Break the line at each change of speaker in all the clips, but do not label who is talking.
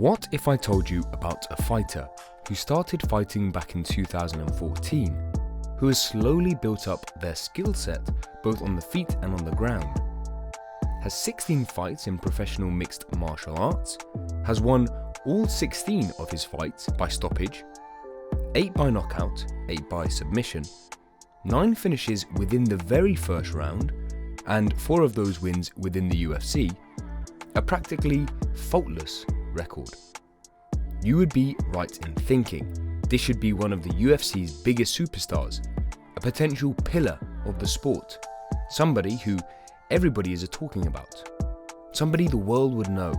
What if I told you about a fighter who started fighting back in 2014, who has slowly built up their skill set both on the feet and on the ground, has 16 fights in professional mixed martial arts, has won all 16 of his fights by stoppage, 8 by knockout, 8 by submission, 9 finishes within the very first round, and 4 of those wins within the UFC, a practically faultless record. You would be right in thinking this should be one of the UFC's biggest superstars, a potential pillar of the sport, somebody who everybody is talking about, somebody the world would know.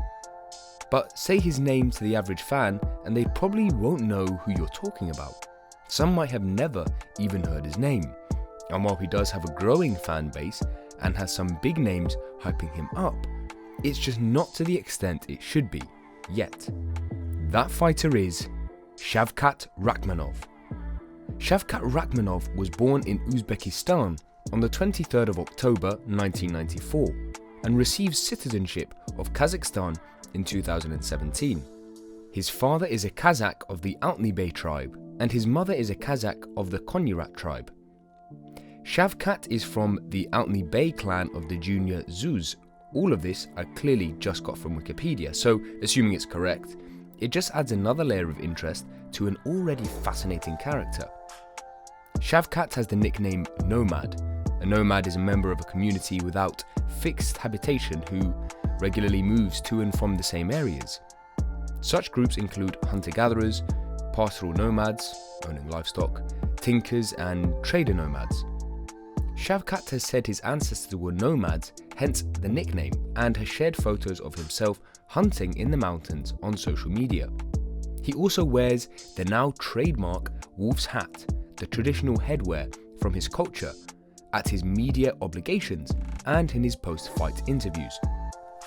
But say his name to the average fan and they probably won't know who you're talking about. Some might have never even heard his name. And while he does have a growing fan base and has some big names hyping him up, it's just not to the extent it should be, yet. That fighter is Shavkat Rakhmonov. Shavkat Rakhmonov was born in Uzbekistan on the 23rd of October 1994 and received citizenship of Kazakhstan in 2017. His father is a Kazakh of the Altynbay tribe and his mother is a Kazakh of the Konyarat tribe. Shavkat is from the Altynbay clan of the Junior Zuz. All of this I clearly just got from Wikipedia, so assuming it's correct, it just adds another layer of interest to an already fascinating character. Shavkat has the nickname Nomad. A nomad is a member of a community without fixed habitation who regularly moves to and from the same areas. Such groups include hunter-gatherers, pastoral nomads, owning livestock, tinkers and trader nomads. Shavkat has said his ancestors were nomads, hence the nickname, and has shared photos of himself hunting in the mountains on social media. He also wears the now trademark wolf's hat, the traditional headwear from his culture, at his media obligations and in his post-fight interviews.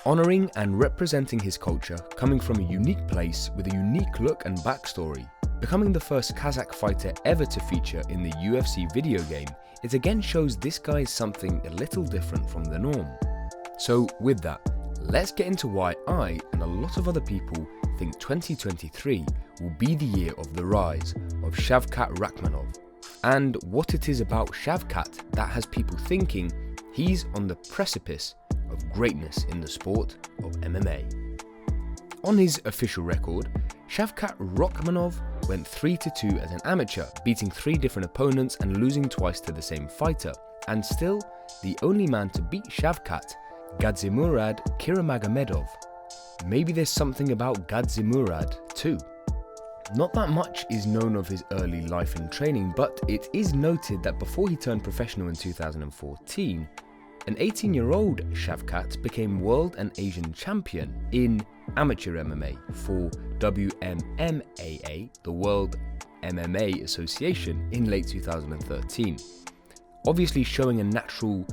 Honouring and representing his culture, coming from a unique place with a unique look and backstory, becoming the first Kazakh fighter ever to feature in the UFC video game, it again shows this guy is something a little different from the norm. So with that, let's get into why I and a lot of other people think 2023 will be the year of the rise of Shavkat Rakhmonov, and what it is about Shavkat that has people thinking he's on the precipice of greatness in the sport of MMA. On his official record, Shavkat Rakhmonov went 3-2 as an amateur, beating 3 different opponents and losing twice to the same fighter, and still the only man to beat Shavkat, Gadzhimurad Kiramagomedov. Maybe there's something about Gadzhimurad too. Not that much is known of his early life and training, but it is noted that before he turned professional in 2014, an 18-year-old Shavkat became world and Asian champion in amateur MMA for WMMAA, the World MMA Association, in late 2013. Obviously showing a natural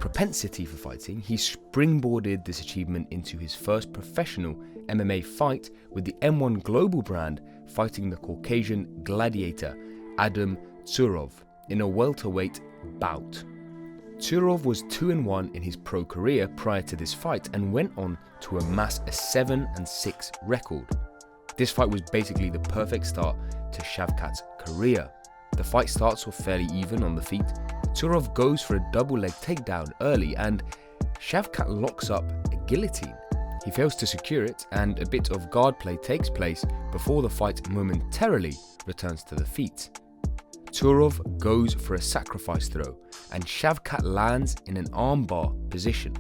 propensity for fighting, he springboarded this achievement into his first professional MMA fight with the M1 Global brand, fighting the Caucasian gladiator Adam Tsurov in a welterweight bout. Tsurov was 2-1 in his pro career prior to this fight and went on to amass a 7-6 record. This fight was basically the perfect start to Shavkat's career. The fight starts off fairly even on the feet. Tsurov goes for a double leg takedown early and Shavkat locks up a guillotine. He fails to secure it and a bit of guard play takes place before the fight momentarily returns to the feet. Tsurov goes for a sacrifice throw and Shavkat lands in an armbar position.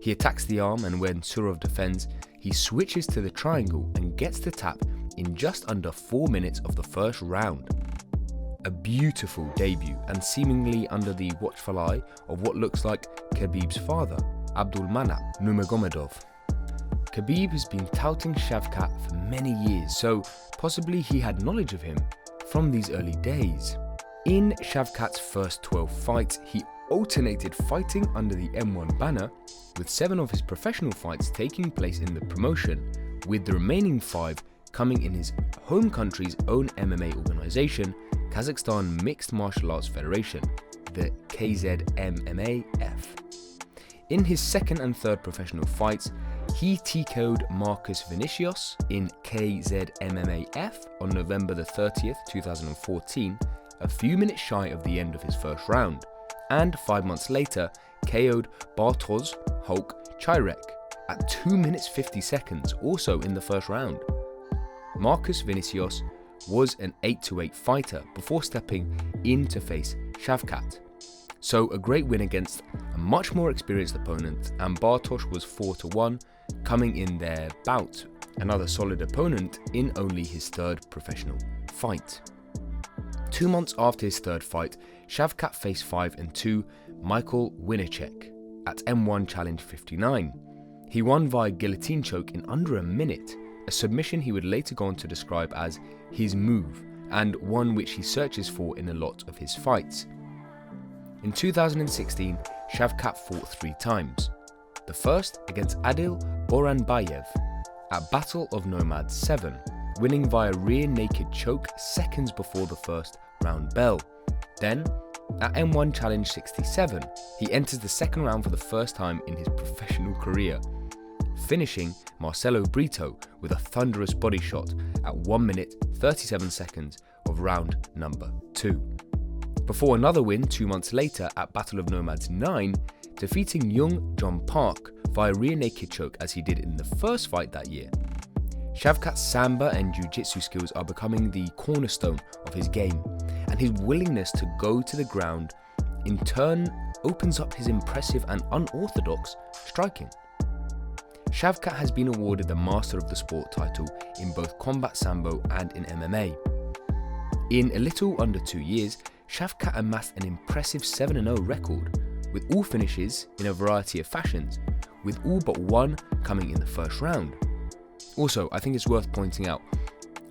He attacks the arm and when Tsurov defends, he switches to the triangle and gets the tap in just under 4 minutes of the first round. A beautiful debut and seemingly under the watchful eye of what looks like Khabib's father, Abdulmanap Nurmagomedov. Khabib has been touting Shavkat for many years, so possibly he had knowledge of him from these early days. In Shavkat's first 12 fights, he alternated fighting under the M1 banner, with 7 of his professional fights taking place in the promotion, with the remaining 5 coming in his home country's own MMA organisation, Kazakhstan Mixed Martial Arts Federation, the KZMMAF. In his second and third professional fights, He TKO'd Marcus Vinicius in KZMMAF on November the 30th, 2014, a few minutes shy of the end of his first round, and 5 months later KO'd Bartosz Hulk Chirek at 2 minutes 50 seconds, also in the first round. Marcus Vinicius was an 8-8 fighter before stepping in to face Shavkat. So a great win against a much more experienced opponent, and Bartosz was 4-1 coming in their bout, another solid opponent in only his third professional fight. 2 months after his third fight, Shavkat faced 5-2 Michael Winacek at M1 Challenge 59. He won via guillotine choke in under a minute, a submission he would later go on to describe as his move, and one which he searches for in a lot of his fights. In 2016, Shavkat fought 3 times. The first against Adil Boranbayev at Battle of Nomads 7, winning via rear naked choke seconds before the first round bell. Then, at M1 Challenge 67, he enters the second round for the first time in his professional career, finishing Marcelo Brito with a thunderous body shot at 1 minute 37 seconds of round number 2. Before another win 2 months later at Battle of Nomads 9, defeating young John Park via rear naked choke as he did in the first fight that year. Shavkat's Samba and Jiu-Jitsu skills are becoming the cornerstone of his game, and his willingness to go to the ground in turn opens up his impressive and unorthodox striking. Shavkat has been awarded the Master of the Sport title in both Combat Sambo and in MMA. In a little under 2 years, Shavkat amassed an impressive 7-0 record, with all finishes in a variety of fashions, with all but one coming in the first round. Also, I think it's worth pointing out,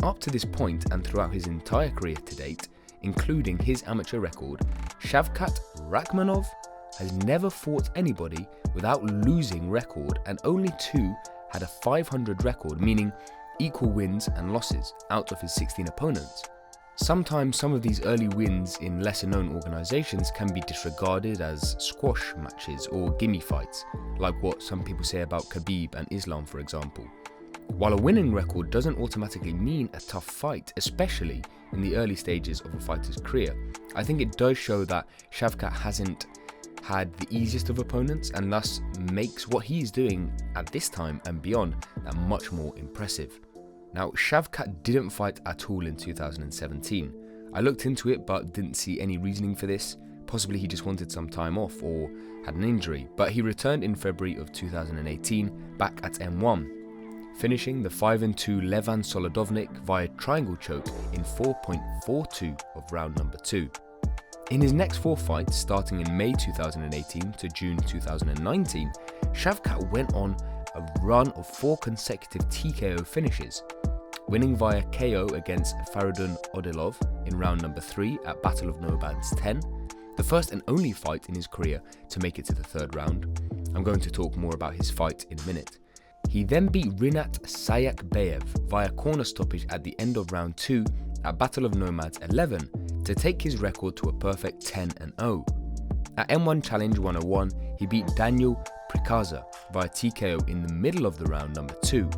up to this point and throughout his entire career to date, including his amateur record, Shavkat Rakhmonov has never fought anybody without losing record, and only 2 had a 500 record, meaning equal wins and losses out of his 16 opponents. Sometimes some of these early wins in lesser known organisations can be disregarded as squash matches or gimme fights, like what some people say about Khabib and Islam, for example. While a winning record doesn't automatically mean a tough fight, especially in the early stages of a fighter's career, I think it does show that Shavkat hasn't had the easiest of opponents, and thus makes what he is doing at this time and beyond that much more impressive. Now, Shavkat didn't fight at all in 2017. I looked into it but didn't see any reasoning for this. Possibly he just wanted some time off or had an injury, but he returned in February of 2018 back at M1, finishing the 5-2 Levan Solodovnik via triangle choke in 4.42 of round number 2. In his next 4 fights, starting in May 2018 to June 2019, Shavkat went on a run of 4 consecutive TKO finishes, winning via KO against Faridun Odilov in round number 3 at Battle of Nomads 10, the first and only fight in his career to make it to the 3rd round. I'm going to talk more about his fight in a minute. He then beat Rinat Sayakbayev via corner stoppage at the end of round 2 at Battle of Nomads 11 to take his record to a perfect 10-0. At M1 Challenge 101, he beat Daniel Prikaza via TKO in the middle of the round number 2,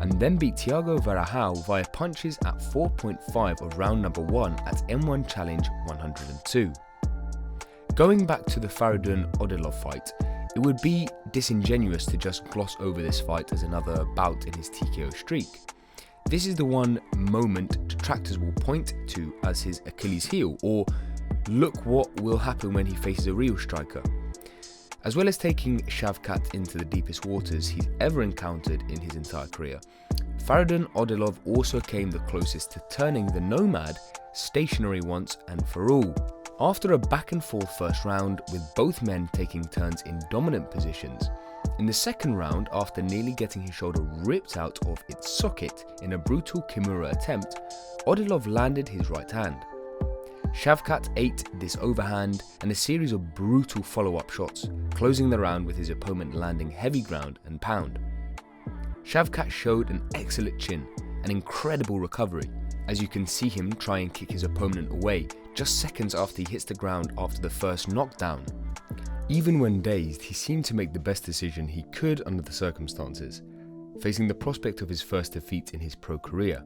and then beat Thiago Varajao via punches at 4.5 of round number 1 at M1 Challenge 102. Going back to the Faridun Odilov fight, it would be disingenuous to just gloss over this fight as another bout in his TKO streak. This is the one moment detractors will point to as his Achilles heel, or look what will happen when he faces a real striker. As well as taking Shavkat into the deepest waters he's ever encountered in his entire career, Faridun Odilov also came the closest to turning the Nomad stationary once and for all. After a back and forth first round with both men taking turns in dominant positions, in the second round, after nearly getting his shoulder ripped out of its socket in a brutal Kimura attempt, Odilov landed his right hand. Shavkat ate this overhand and a series of brutal follow-up shots, closing the round with his opponent landing heavy ground and pound. Shavkat showed an excellent chin, an incredible recovery, as you can see him try and kick his opponent away just seconds after he hits the ground after the first knockdown. Even when dazed, he seemed to make the best decision he could under the circumstances, facing the prospect of his first defeat in his pro career.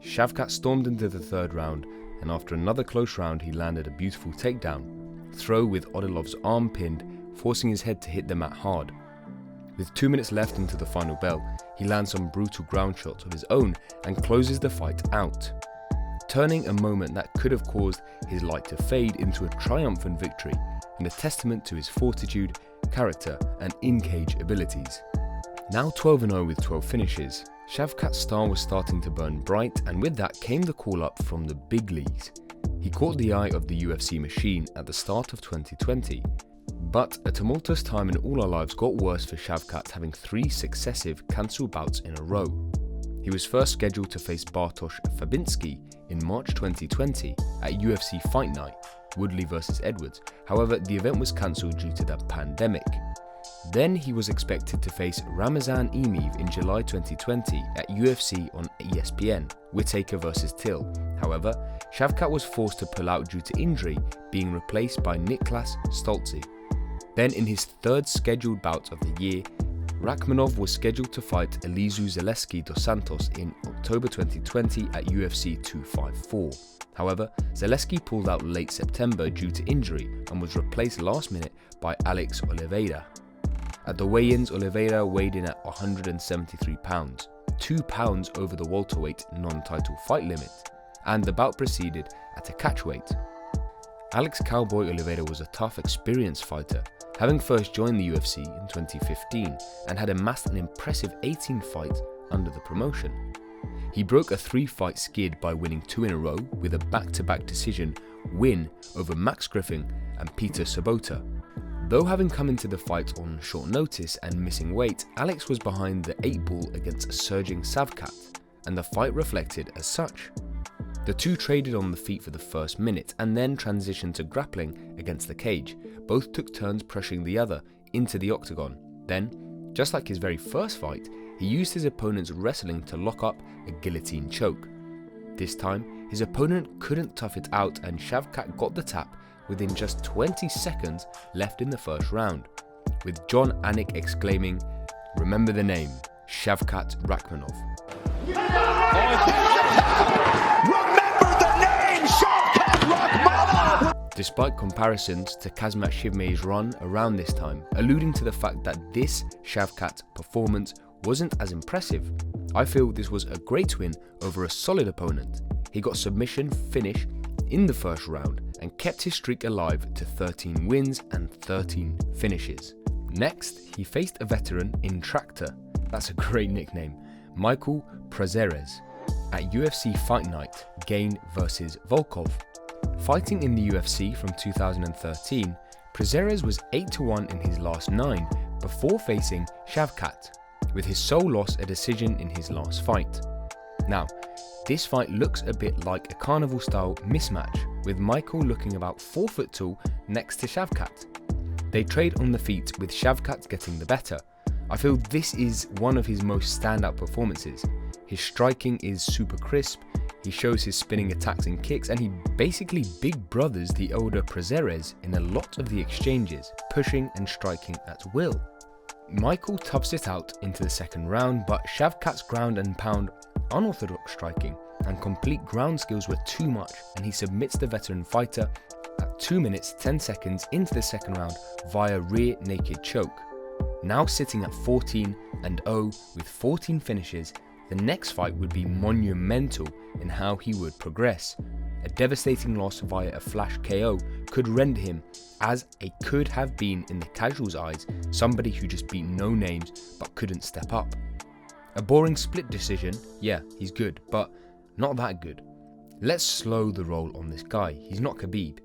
Shavkat stormed into the third round, and after another close round he landed a beautiful takedown, throw with Odilov's arm pinned, forcing his head to hit the mat hard. With 2 minutes left until the final bell, he lands some brutal ground shots of his own and closes the fight out, turning a moment that could have caused his light to fade into a triumphant victory and a testament to his fortitude, character and in-cage abilities. Now 12-0 with 12 finishes, Shavkat's star was starting to burn bright, and with that came the call-up from the big leagues. He caught the eye of the UFC machine at the start of 2020, but a tumultuous time in all our lives got worse for Shavkat, having 3 successive cancelled bouts in a row. He was first scheduled to face Bartosz Fabinski in March 2020 at UFC Fight Night, Woodley vs Edwards. However, the event was cancelled due to the pandemic. Then he was expected to face Ramazan Emeev in July 2020 at UFC on ESPN, Whittaker vs Till. However, Shavkat was forced to pull out due to injury, being replaced by Niklas Stolze. Then in his third scheduled bout of the year, Rakhmonov was scheduled to fight Elizeu Zaleski dos Santos in October 2020 at UFC 254. However, Zaleski pulled out late September due to injury and was replaced last minute by Alex Oliveira. At the weigh-ins, Oliveira weighed in at 173 pounds, 2 pounds over the welterweight non-title fight limit, and the bout proceeded at a catchweight. Alex Cowboy Oliveira was a tough, experienced fighter, having first joined the UFC in 2015 and had amassed an impressive 18 fights under the promotion. He broke a 3-fight skid by winning 2 in a row with a back-to-back decision win over Max Griffin and Peter Sabota. Though having come into the fight on short notice and missing weight, Alex was behind the 8-ball against a surging Shavkat, and the fight reflected as such. The two traded on the feet for the first minute and then transitioned to grappling against the cage. Both took turns pressuring the other into the octagon. Then, just like his very first fight, he used his opponent's wrestling to lock up a guillotine choke. This time, his opponent couldn't tough it out and Shavkat got the tap within just 20 seconds left in the first round, with John Anik exclaiming, "Remember the name, Shavkat Rakhmonov." Despite comparisons to Kazmat Shivmay's run around this time, alluding to the fact that this Shavkat performance wasn't as impressive, I feel this was a great win over a solid opponent. He got submission finish in the first round and kept his streak alive to 13 wins and 13 finishes. Next, he faced a veteran in Tractor, that's a great nickname, Michael Prazeres, at UFC Fight Night, Gain vs Volkov. Fighting in the UFC from 2013, Prazeres was 8-1 in his last 9 before facing Shavkat, with his sole loss a decision in his last fight. Now, this fight looks a bit like a carnival-style mismatch, with Michael looking about 4 foot tall next to Shavkat. They trade on the feet with Shavkat getting the better. I feel this is one of his most standout performances. His striking is super crisp, he shows his spinning attacks and kicks, and he basically big brothers the older Prazeres in a lot of the exchanges, pushing and striking at will. Michael toughs it out into the second round, but Shavkat's ground and pound, unorthodox striking and complete ground skills were too much, and he submits the veteran fighter at 2 minutes 10 seconds into the second round via rear naked choke. Now sitting at 14-0 with 14 finishes, the next fight would be monumental in how he would progress. A devastating loss via a flash KO could render him, as it could have been in the casual's eyes, somebody who just beat no names but couldn't step up. A boring split decision, yeah, he's good, but not that good. Let's slow the roll on this guy. He's not Khabib.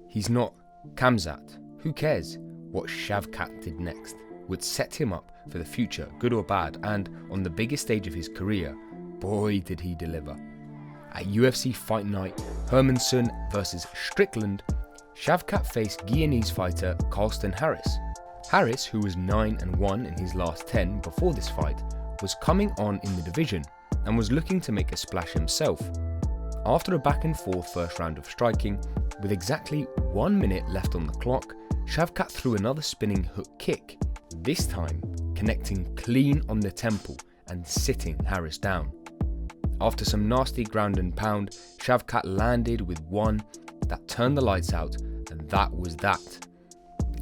He's not Khamzat. Who cares? What Shavkat did next would set him up for the future, good or bad, and on the biggest stage of his career, boy did he deliver. At UFC Fight Night, Hermansson vs Strickland, Shavkat faced Guyanese fighter Carlston Harris. Harris, who was 9-1 in his last 10 before this fight, was coming on in the division and was looking to make a splash himself. After a back and forth first round of striking, with exactly 1 minute left on the clock, Shavkat threw another spinning hook kick, this time connecting clean on the temple and sitting Harris down. After some nasty ground and pound, Shavkat landed with one that turned the lights out, and that was that.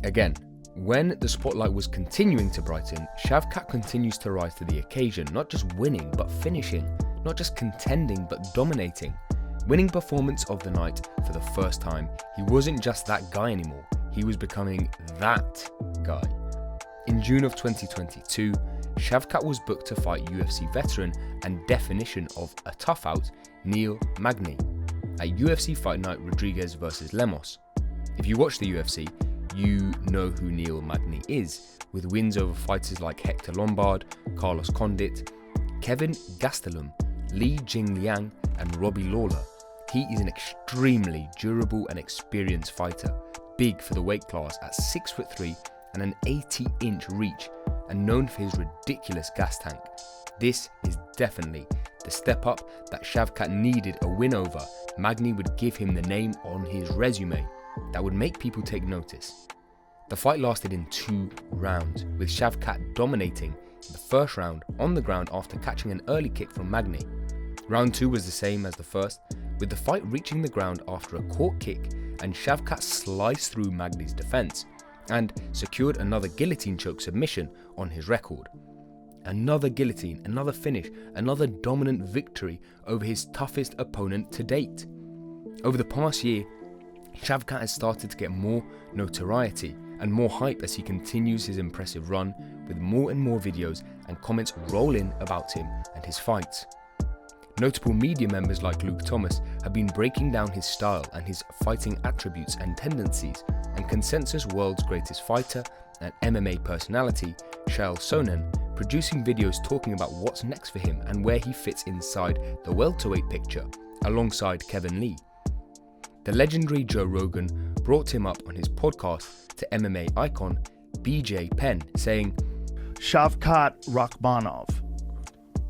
Again, when the spotlight was continuing to brighten, Shavkat continues to rise to the occasion, not just winning but finishing, not just contending but dominating. Winning performance of the night for the first time, he wasn't just that guy anymore, he was becoming that guy. In June of 2022, Shavkat was booked to fight UFC veteran and definition of a tough out, Neil Magny, at UFC Fight Night Rodriguez vs Lemos. If you watch the UFC, you know who Neil Magny is, with wins over fighters like Hector Lombard, Carlos Condit, Kevin Gastelum, Li Jingliang and Robbie Lawler. He is an extremely durable and experienced fighter, big for the weight class at 6'3" and an 80-inch reach, and known for his ridiculous gas tank. This is definitely the step up that Shavkat needed a win over. Magny would give him the name on his resume that would make people take notice. The fight lasted in 2 rounds, with Shavkat dominating in the first round on the ground after catching an early kick from Magny. Round 2 was the same as the first, with the fight reaching the ground after a caught kick, and Shavkat sliced through Magny's defense and secured another guillotine choke submission on his record. Another guillotine, another finish, another dominant victory over his toughest opponent to date. Over the past year, Shavkat has started to get more notoriety and more hype as he continues his impressive run, with more and more videos and comments roll in about him and his fights. Notable media members like Luke Thomas have been breaking down his style and his fighting attributes and tendencies, and consensus world's greatest fighter and MMA personality, Chael Sonnen, producing videos talking about what's next for him and where he fits inside the welterweight picture, alongside Kevin Lee. The legendary Joe Rogan brought him up on his podcast to MMA icon BJ Penn, saying,
Shavkat Rakhmonov.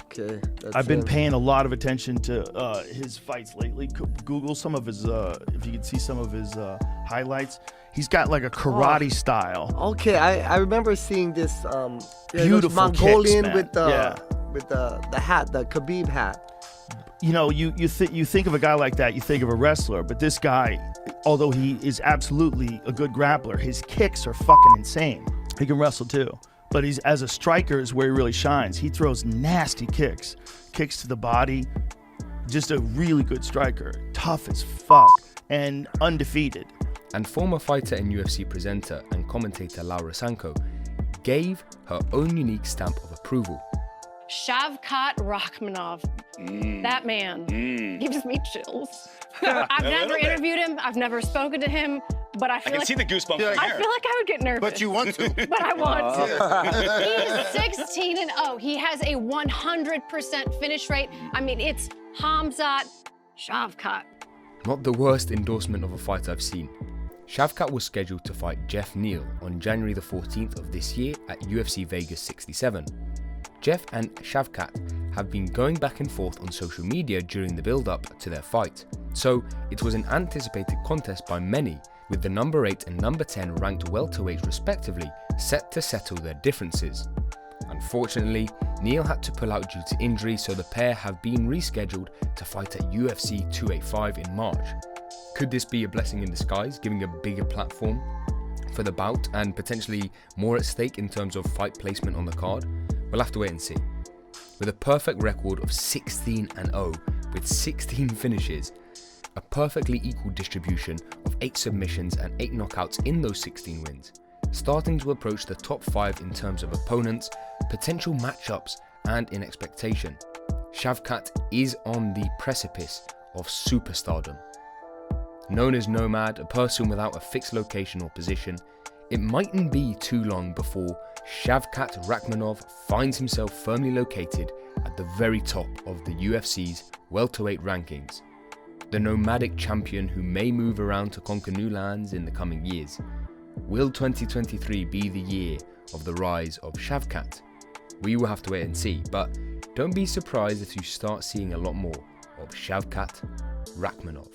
Okay,
I've been paying a lot of attention to his fights lately. Google some of his, if you can see some of his highlights. He's got like a karate style.
Okay, I remember seeing this
Beautiful
Mongolian
kicks, man.
with the hat, the Khabib hat.
You know, you think of a guy like that, you think of a wrestler, but this guy, although he is absolutely a good grappler, his kicks are fucking insane. He can wrestle too, but he's, as a striker, is where he really shines. He throws nasty kicks to the body. Just a really good striker, tough as fuck, and undefeated.
And former fighter and UFC presenter and commentator Laura Sanko gave her own unique stamp of approval.
Shavkat Rakhmonov, that man gives me chills. I've never interviewed him, I've never spoken to him, but I can see the goosebumps. I feel like I would get nervous.
But you want to.
But I want to. He's 16-0. He has a 100% finish rate. I mean, it's Hamzat Shavkat.
Not the worst endorsement of a fight I've seen. Shavkat was scheduled to fight Jeff Neal on January the 14th of this year at UFC Vegas 67. Jeff and Shavkat have been going back and forth on social media during the build-up to their fight, so it was an anticipated contest by many, with the number 8 and number 10 ranked welterweights respectively set to settle their differences. Unfortunately, Neal had to pull out due to injury, so the pair have been rescheduled to fight at UFC 285 in March. Could this be a blessing in disguise, giving a bigger platform for the bout and potentially more at stake in terms of fight placement on the card? We'll have to wait and see. With a perfect record of 16-0 with 16 finishes, a perfectly equal distribution of 8 submissions and 8 knockouts in those 16 wins, starting to approach the top 5 in terms of opponents, potential matchups, and in expectation, Shavkat is on the precipice of superstardom. Known as Nomad, a person without a fixed location or position, it mightn't be too long before Shavkat Rakhmonov finds himself firmly located at the very top of the UFC's welterweight rankings. The nomadic champion who may move around to conquer new lands in the coming years. Will 2023 be the year of the rise of Shavkat? We will have to wait and see, but don't be surprised if you start seeing a lot more of Shavkat Rakhmonov.